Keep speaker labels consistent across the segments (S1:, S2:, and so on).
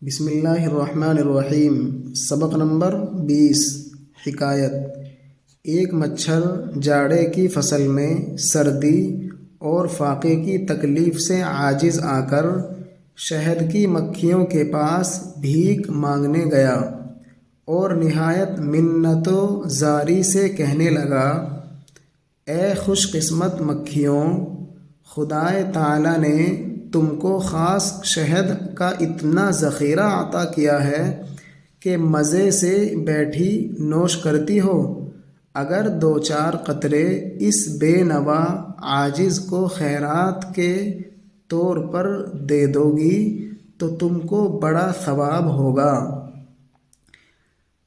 S1: بسم اللہ الرحمن الرحیم۔ سبق نمبر 20۔ حکایت۔ ایک مچھر جاڑے کی فصل میں سردی اور فاقے کی تکلیف سے عاجز آ کر شہد کی مکھیوں کے پاس بھیک مانگنے گیا اور نہایت منت و زاری سے کہنے لگا، اے خوش قسمت مکھیوں، خدائے تعالی نے تم کو خاص شہد کا اتنا ذخیرہ عطا کیا ہے کہ مزے سے بیٹھی نوش کرتی ہو۔ اگر دو چار قطرے اس بے نوا عاجز کو خیرات کے طور پر دے دو گی تو تم کو بڑا ثواب ہوگا۔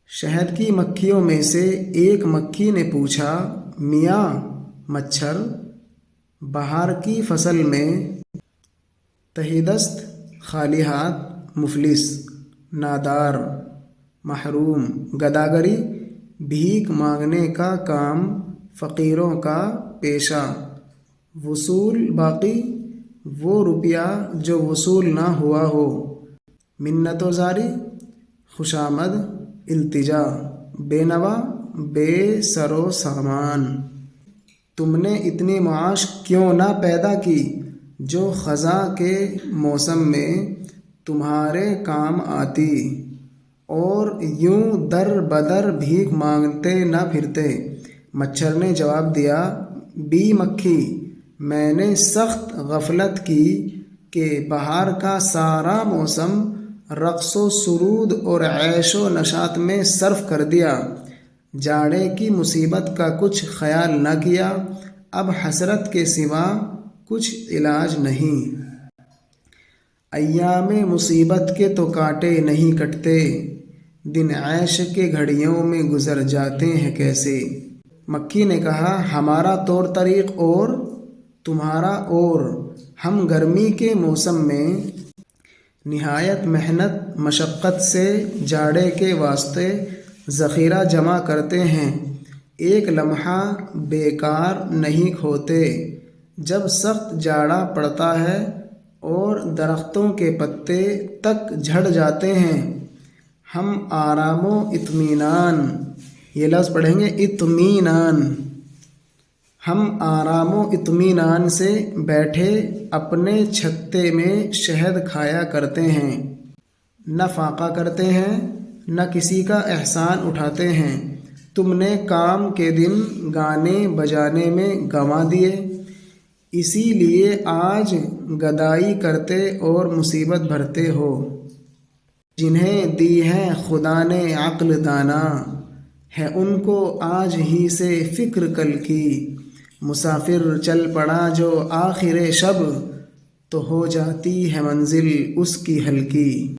S1: شہد کی مکھیوں میں سے ایک مکھی نے پوچھا، میاں مچھر، بہار کی فصل میں تہیدست، خالی ہاتھ، مفلس، نادار، محروم، گداگری، بھیک مانگنے کا کام فقیروں کا پیشہ، وصول باقی وہ روپیہ جو وصول نہ ہوا ہو، منت و زاری، خوشامد، التجا، بے نوا، بے سر و سامان۔ تم نے اتنی معاش کیوں نہ پیدا کی جو خزاں کے موسم میں تمہارے کام آتی، اور یوں در بدر بھیک مانگتے نہ پھرتے۔ مچھر نے جواب دیا، بی مکھی، میں نے سخت غفلت کی کہ بہار کا سارا موسم رقص و سرود اور عیش و نشاط میں صرف کر دیا، جاڑے کی مصیبت کا کچھ خیال نہ کیا۔ اب حسرت کے سوا کچھ علاج نہیں۔ ایام مصیبت کے تو کاٹے نہیں کٹتے، دن عیش کے گھڑیوں میں گزر جاتے ہیں کیسے۔ مکھی نے کہا، ہمارا طور طریق اور تمہارا اور، ہم گرمی کے موسم میں نہایت محنت مشقت سے جاڑے کے واسطے ذخیرہ جمع کرتے ہیں، ایک لمحہ بیکار نہیں کھوتے۔ جب سخت جاڑا پڑتا ہے اور درختوں کے پتے تک جھڑ جاتے ہیں، ہم آرام و اطمینان، یہ لفظ پڑھیں گے اطمینان، ہم آرام و اطمینان سے بیٹھے اپنے چھتے میں شہد کھایا کرتے ہیں، نہ فاقہ کرتے ہیں نہ کسی کا احسان اٹھاتے ہیں۔ تم نے کام کے دن گانے بجانے میں گنوا دیے، اسی لیے آج گدائی کرتے اور مصیبت بھرتے ہو۔ جنہیں دی ہے خدا نے عقل دانا، ہے ان کو آج ہی سے فکر کل کی۔ مسافر چل پڑا جو آخر شب، تو ہو جاتی ہے منزل اس کی ہلکی۔